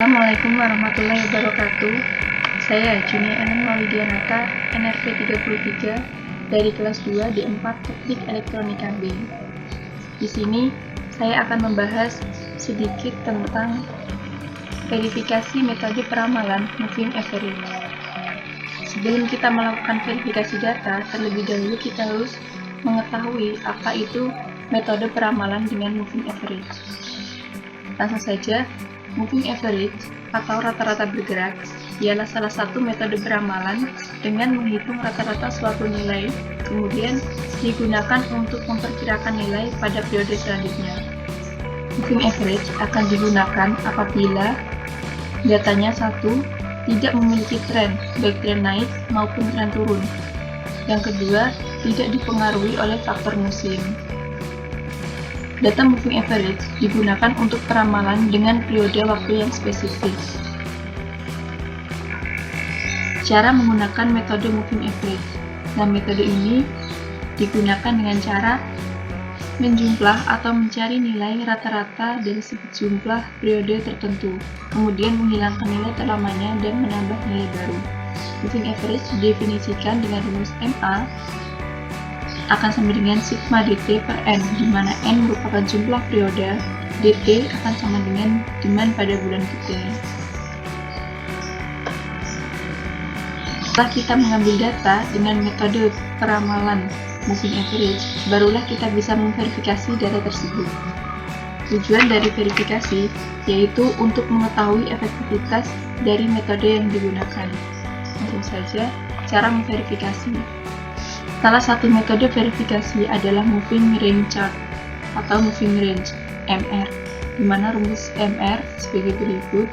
Assalamualaikum warahmatullahi wabarakatuh. Saya Junia Enen Maulidianata, NRP 33 dari kelas 2 D4 Teknik Elektronika B. Di sini saya akan membahas sedikit tentang verifikasi metode peramalan moving average. Sebelum kita melakukan verifikasi data, terlebih dahulu kita harus mengetahui apa itu metode peramalan dengan moving average. Langsung saja, moving average atau rata-rata bergerak ialah salah satu metode peramalan dengan menghitung rata-rata suatu nilai, kemudian digunakan untuk memperkirakan nilai pada periode selanjutnya. Moving average akan digunakan apabila datanya satu, tidak memiliki tren, baik tren naik maupun tren turun. Yang kedua, tidak dipengaruhi oleh faktor musim. Data moving average digunakan untuk peramalan dengan periode waktu yang spesifik. Cara menggunakan metode moving average. Nah, metode ini digunakan dengan cara menjumlah atau mencari nilai rata-rata dari sejumlah periode tertentu, kemudian menghilangkan nilai terlamanya dan menambah nilai baru. Moving average didefinisikan dengan rumus MA akan sama dengan sigma dt per n, di mana n merupakan jumlah periode, dt akan sama dengan demand pada bulan Kt. Setelah kita mengambil data dengan metode peramalan moving average, barulah kita bisa memverifikasi data tersebut. Tujuan dari verifikasi yaitu untuk mengetahui efektivitas dari metode yang digunakan. Langsung saja, cara memverifikasi. Salah satu metode verifikasi adalah moving range chart atau moving range MR, di mana rumus MR sebagai berikut.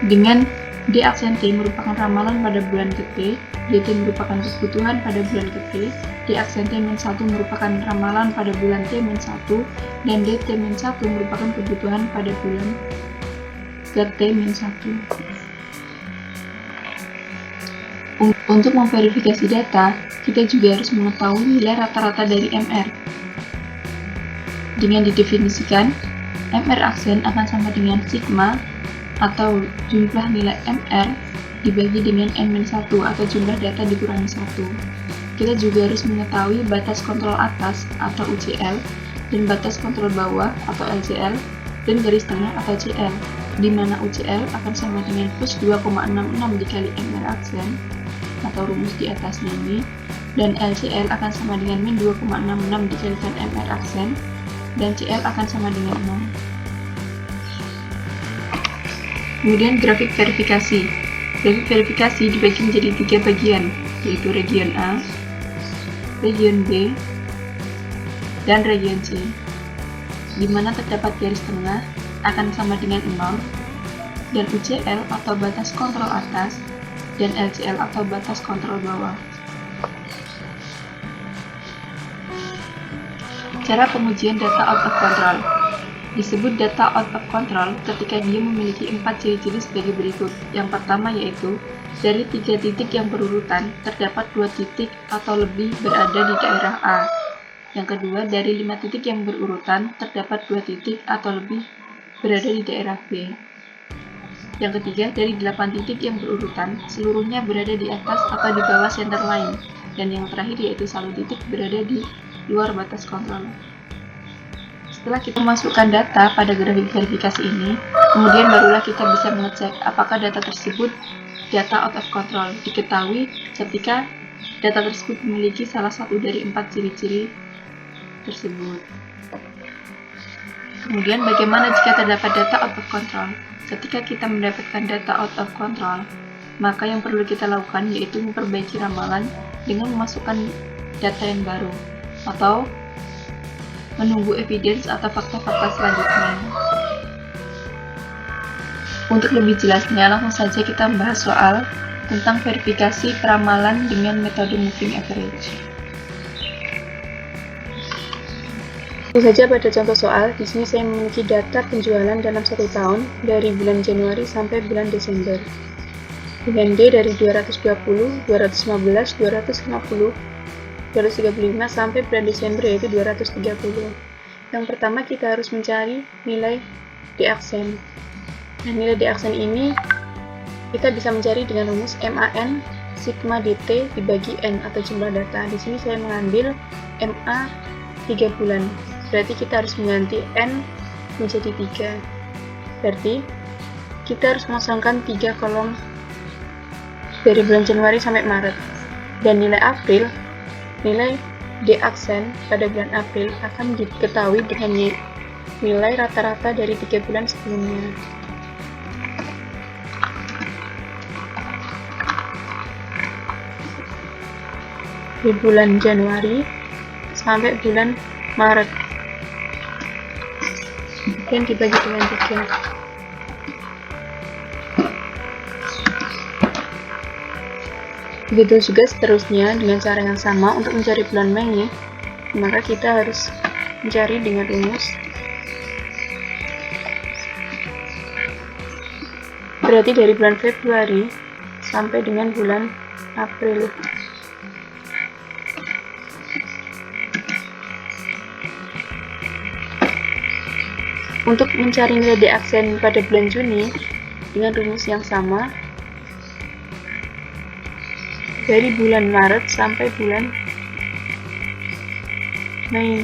Dengan D aksen T merupakan ramalan pada bulan Kt, dt merupakan kebutuhan pada bulan Kt, D aksen T-1 merupakan ramalan pada bulan T-1, dan dt-1 merupakan kebutuhan pada bulan Kt-1. Untuk memverifikasi data, kita juga harus mengetahui nilai rata-rata dari MR. Dengan didefinisikan, MR aksen akan sama dengan sigma atau jumlah nilai MR dibagi dengan N-1 atau jumlah data dikurangi 1. Kita juga harus mengetahui batas kontrol atas atau UCL dan batas kontrol bawah atau LCL dan garis tengah atau CL, di mana UCL akan sama dengan plus 2,66 dikali MR aksen atau rumus di atasnya ini, dan LCL akan sama dengan min 2,66 dikalikan MR aksen, dan CL akan sama dengan 0. Kemudian grafik verifikasi. Grafik verifikasi dibagi menjadi 3 bagian, yaitu region A, region B, dan region C, di mana terdapat garis tengah akan sama dengan 0, dan UCL atau batas kontrol atas, dan LCL atau batas kontrol bawah. Cara pengujian data out of control. Disebut data out of control ketika dia memiliki 4 ciri-ciri sebagai berikut. Yang pertama yaitu, dari 3 titik yang berurutan, terdapat 2 titik atau lebih berada di daerah A. Yang kedua, dari 5 titik yang berurutan, terdapat 2 titik atau lebih berada di daerah B. Yang ketiga, dari 8 titik yang berurutan, seluruhnya berada di atas atau di bawah center line. Dan yang terakhir yaitu 1 titik berada di luar batas kontrol. Setelah kita masukkan data pada grafik verifikasi ini, kemudian barulah kita bisa mengecek apakah data tersebut data out of control. Diketahui ketika data tersebut memiliki salah satu dari 4 ciri-ciri tersebut. Kemudian bagaimana jika terdapat data out of control? Ketika kita mendapatkan data out of control, maka yang perlu kita lakukan yaitu memperbaiki ramalan dengan memasukkan data yang baru, atau menunggu evidence atau fakta-fakta selanjutnya. Untuk lebih jelasnya, langsung saja kita membahas soal tentang verifikasi peramalan dengan metode moving average. Langsung saja pada contoh soal, di sini saya memiliki data penjualan dalam 1 tahun dari bulan Januari sampai bulan Desember. Dengan D dari 220, 215, 250, 235 sampai bulan Desember yaitu 230. Yang pertama kita harus mencari nilai D aksen. Nah, nilai D aksen ini kita bisa mencari dengan rumus MAN sigma DT dibagi N atau jumlah data. Di sini saya mengambil MA 3 bulan. Berarti kita harus mengganti N menjadi 3. Berarti kita harus memasangkan 3 kolom dari bulan Januari sampai Maret. Dan nilai April, nilai D aksen pada bulan April akan diketahui dengan nilai rata-rata dari 3 bulan sebelumnya. Di bulan Januari sampai bulan Maret dan dibagi dengan 3. Begitu juga seterusnya dengan cara yang sama. Untuk mencari bulan Mei, maka kita harus mencari dengan rumus berarti dari bulan Februari sampai dengan bulan April. Untuk mencari nilai D aksen pada bulan Juni dengan rumus yang sama, dari bulan Maret sampai bulan Mei.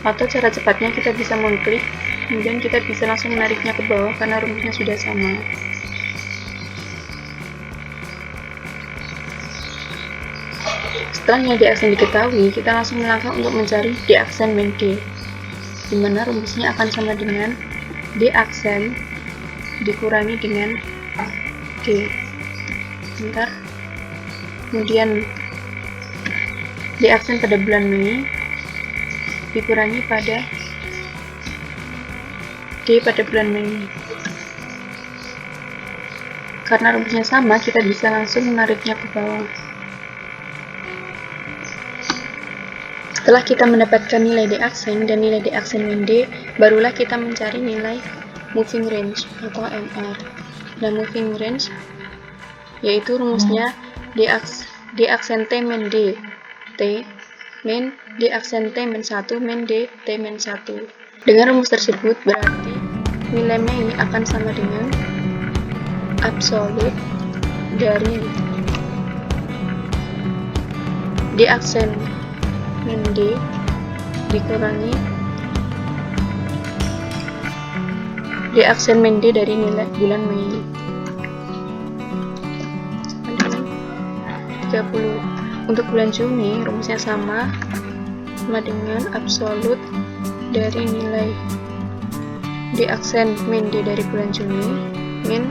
Atau cara cepatnya kita bisa mengklik, kemudian kita bisa langsung menariknya ke bawah karena rumusnya sudah sama. Setelah nilai D aksen diketahui, kita langsung melangkah untuk mencari D aksen min D, di mana rumusnya akan sama dengan D aksen dikurangi dengan D. Bentar. Kemudian D aksen pada bulan Mei dikurangi pada D pada bulan Mei. Karena rumusnya sama, kita bisa langsung menariknya ke bawah. Setelah kita mendapatkan nilai D aksen dan nilai D aksen min D, barulah kita mencari nilai moving range atau MR. Nah, moving range yaitu rumusnya D aksen T min D T min D aksen T min 1 min D T min 1. Dengan rumus tersebut berarti nilai Mei akan sama dengan absolut dari D aksen min D dikurangi D aksen min D dari nilai bulan Mei. 30. Untuk bulan Juni rumusnya sama dengan absolut dari nilai D aksen min D dari bulan Juni min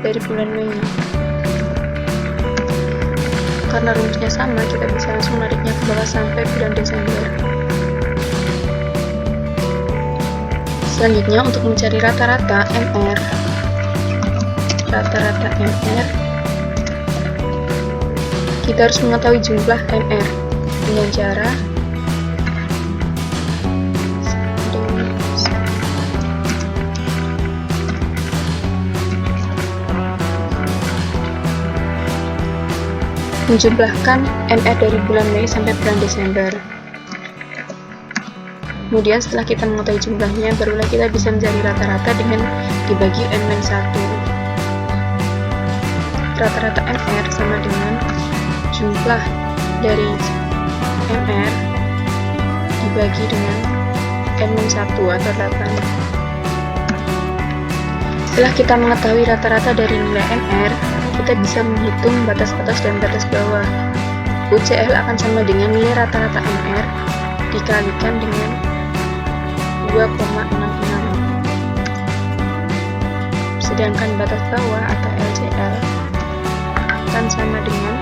dari bulan Mei. Karena rumusnya sama, kita bisa langsung nariknya ke bawah sampai bulan Desember. Selanjutnya, untuk mencari rata-rata MR, kita harus mengetahui jumlah MR dengan cara menjumlahkan MR dari bulan Mei sampai bulan Desember. Kemudian setelah kita mengetahui jumlahnya, barulah kita bisa mencari rata-rata dengan dibagi N-1. Rata-rata MR sama dengan jumlah dari MR dibagi dengan N-1 atau 8. Setelah kita mengetahui rata-rata dari nilai MR, kita bisa menghitung batas atas dan batas bawah. UCL akan sama dengan nilai rata-rata MR dikalikan dengan 2,66. Sedangkan batas bawah atau LCL akan sama dengan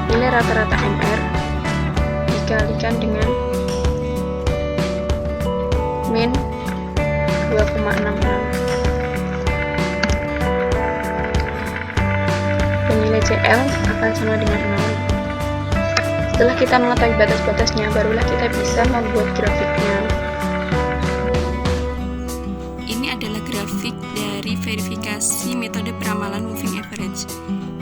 nilai rata-rata MR dikalikan dengan min 2,66. Dan nilai CL akan sama dengan 0. Setelah kita mengetahui batas-batasnya, barulah kita bisa membuat grafiknya. Ini adalah grafik dari verifikasi metode peramalan moving average,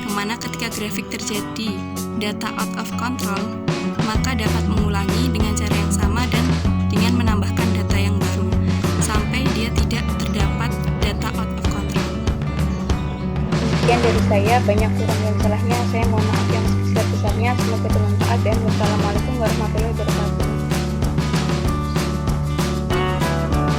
kemana ketika grafik terjadi data out of control, maka dapat mengulangi dengan cara yang sama dan dengan menambahkan data yang baru. dari saya, banyak kurang dan salahnya. Saya mohon maaf yang sebesar-besarnya. Semoga bermanfaat dan wassalamualaikum.